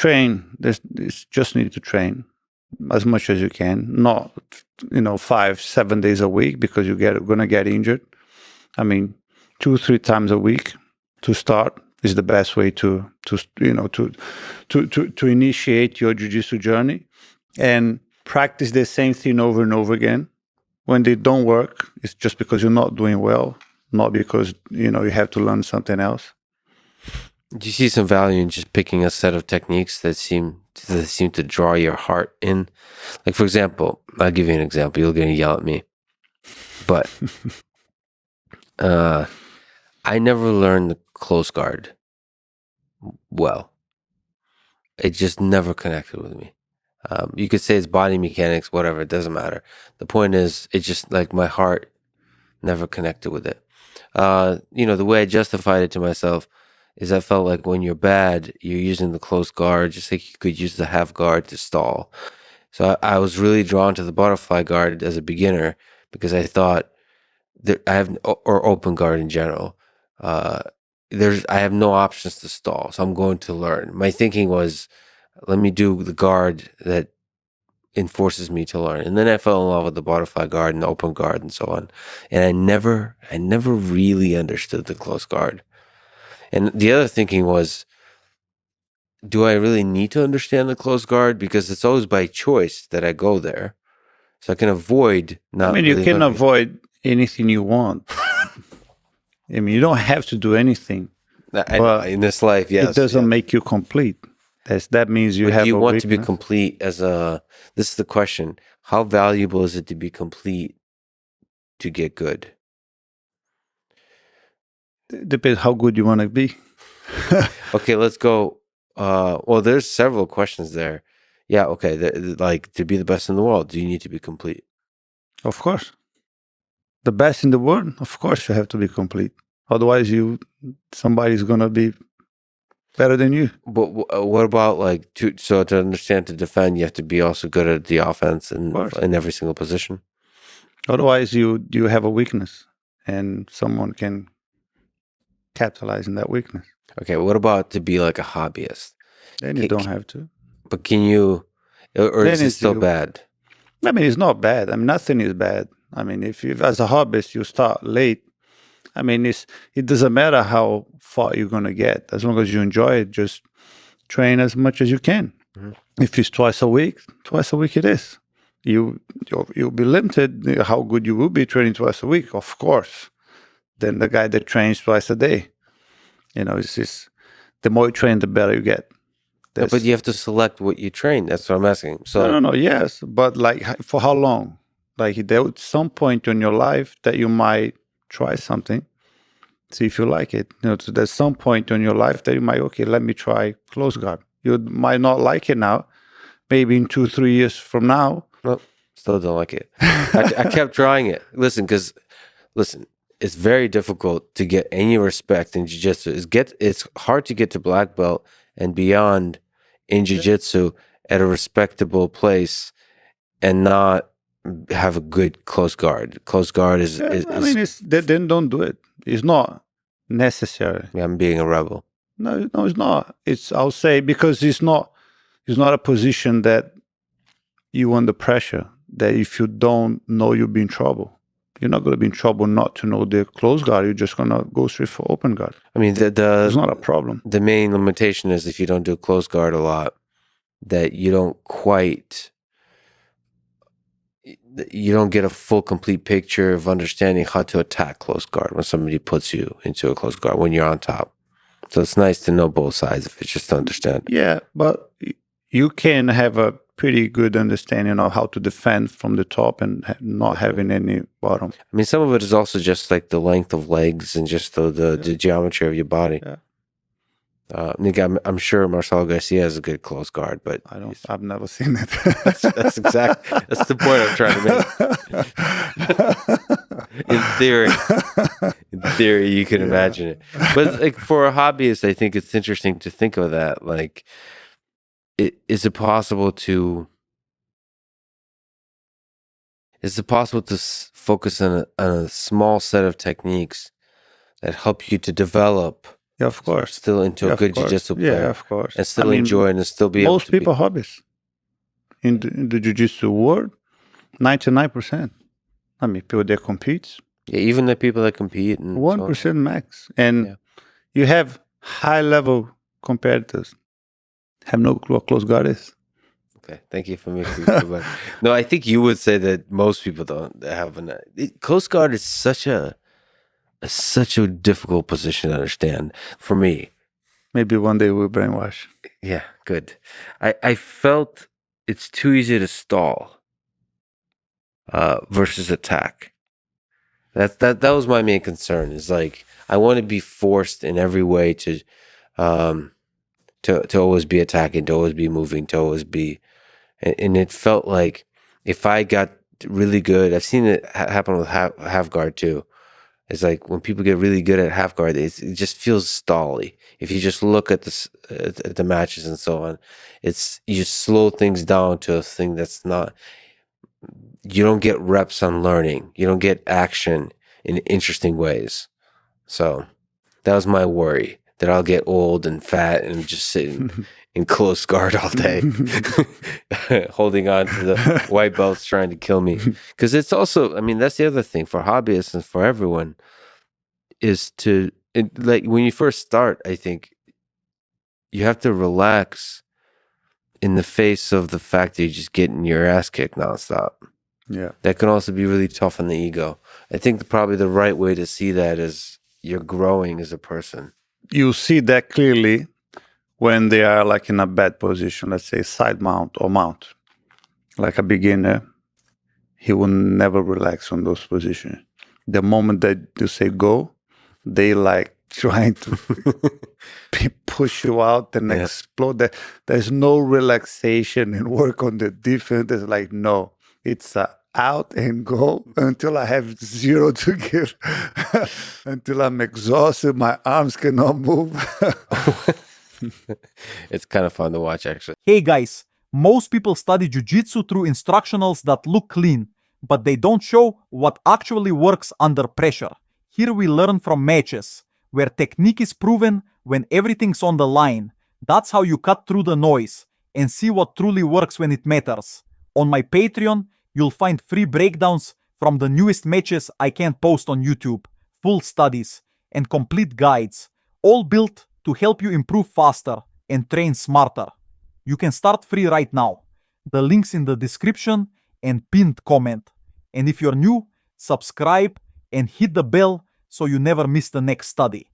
train. It's just need to train as much as you can. Not 5-7 days a week because gonna get injured. I mean, 2-3 times a week to start is the best way to initiate your jiu-jitsu journey, and practice the same thing over and over again. When they don't work, it's just because you're not doing well, not because you have to learn something else. Do you see some value in just picking a set of techniques that seem to draw your heart in? Like, for example, I'll give you an example. You're going to yell at me, but I never learned the close guard well. It just never connected with me. You could say it's body mechanics, whatever. It doesn't matter. The point is, it's just like my heart never connected with it. The way I justified it to myself is I felt like when you're bad, you're using the close guard, just like you could use the half guard to stall. So I was really drawn to the butterfly guard as a beginner because I thought that or open guard in general. I have no options to stall, so I'm going to learn. My thinking was, let me do the guard that enforces me to learn. And then I fell in love with the butterfly guard and the open guard and so on. And I never really understood the close guard. And the other thinking was, do I really need to understand the close guard? Because it's always by choice that I go there. So I can avoid not. I mean, you can avoid anything you want. I mean, you don't have to do anything. But in this life, yes. It doesn't make you complete. That means you have. Do you want to be complete as a? This is the question: how valuable is it to be complete to get good? Depends how good you want to be. Okay, let's go. Well, there's several questions there. Yeah, okay. Like, to be the best in the world, do you need to be complete? Of course. The best in the world, of course, you have to be complete. Otherwise, somebody's gonna be better than you. But what about to understand to defend, you have to be also good at the offense and in every single position. Otherwise, you have a weakness, and someone can capitalize on that weakness. Okay, what about to be like a hobbyist? Then you don't have to. But can you, or is it still bad? I mean, it's not bad. I mean, nothing is bad. I mean, if you, as a hobbyist, you start late, I mean, it doesn't matter how far you're going to get. As long as you enjoy it, just train as much as you can. Mm-hmm. If it's twice a week it is. You'll be limited how good you will be training twice a week, of course, than the guy that trains twice a day. It's just, the more you train, the better you get. No, but you have to select what you train. That's what I'm asking. So no, yes, but like for how long? Like there's some point in your life that you might try something, see if you like it. So there's some point in your life that you might, okay, let me try close guard. You might not like it now. Maybe in 2-3 years from now. Well, still don't like it. I kept trying it. Listen, it's very difficult to get any respect in jiu-jitsu. It's hard to get to black belt and beyond in jiu-jitsu at a respectable place and not have a good close guard. Close guard is I mean, then don't do it. It's not necessary. I'm being a rebel. No, it's not. I'll say, because it's not a position that you under pressure, that if you don't know, you'll be in trouble. You're not going to be in trouble not to know the close guard. You're just going to go straight for open guard. I mean, it's not a problem. The main limitation is if you don't do close guard a lot, that you don't get a full, complete picture of understanding how to attack close guard when somebody puts you into a close guard when you're on top. So it's nice to know both sides of it, just to understand. Yeah, but you can have a pretty good understanding of how to defend from the top and not having any bottom. I mean, some of it is also just like the length of legs and just the geometry of your body. Yeah. I'm sure Marcelo Garcia has a good close guard, but I've never seen it. that's the point I'm trying to make. In theory, you can imagine it. But like for a hobbyist, I think it's interesting to think of that. Like, is it possible to focus on a small set of techniques that help you to develop Yeah, of course. Still into Yeah, a of good course. jiu-jitsu Yeah, player. of course. And still enjoy it and still be able most to people hobbies in the jiu-jitsu world. 99%. I mean, people that compete, Yeah, even the people that compete and 1% max. And Yeah. you have high-level competitors have no clue what close guard is. Okay, thank you for making me feel better. No, I think you would say that most people don't have an. Coast Guard is such a difficult position to understand for me. Maybe one day we'll brainwash. Yeah, good. I felt it's too easy to stall versus attack. That was my main concern. Is like I want to be forced in every way to always be attacking, to always be moving, to always be, and it felt like if I got really good, I've seen it happen with half guard too. It's like when people get really good at half guard, it just feels stally. If you just look at at the matches and so on, you just slow things down to a thing that's not. You don't get reps on learning. You don't get action in interesting ways. So that was my worry, that I'll get old and fat and just sitting in close guard all day, holding on to the white belts trying to kill me. Because it's also, I mean, that's the other thing for hobbyists and for everyone is like when you first start, I think you have to relax in the face of the fact that you're just getting your ass kicked nonstop. Yeah. That can also be really tough on the ego. I think probably the right way to see that is you're growing as a person. You see that clearly when they are like in a bad position, let's say side mount or mount. Like a beginner, he will never relax on those positions. The moment that you say go, they like trying to push you out and explode. There's no relaxation and work on the defense. It's like, no, it's out and go until I have zero to give, until I'm exhausted, my arms cannot move. It's kind of fun to watch, actually. Hey guys, most people study jiu-jitsu through instructionals that look clean, but they don't show what actually works under pressure. Here we learn from matches, where technique is proven when everything's on the line. That's how you cut through the noise and see what truly works when it matters. On my Patreon, you'll find free breakdowns from the newest matches I can't post on YouTube, full studies, and complete guides, all built to help you improve faster and train smarter. You can start free right now. The link's in the description and pinned comment. And if you're new, subscribe and hit the bell so you never miss the next study.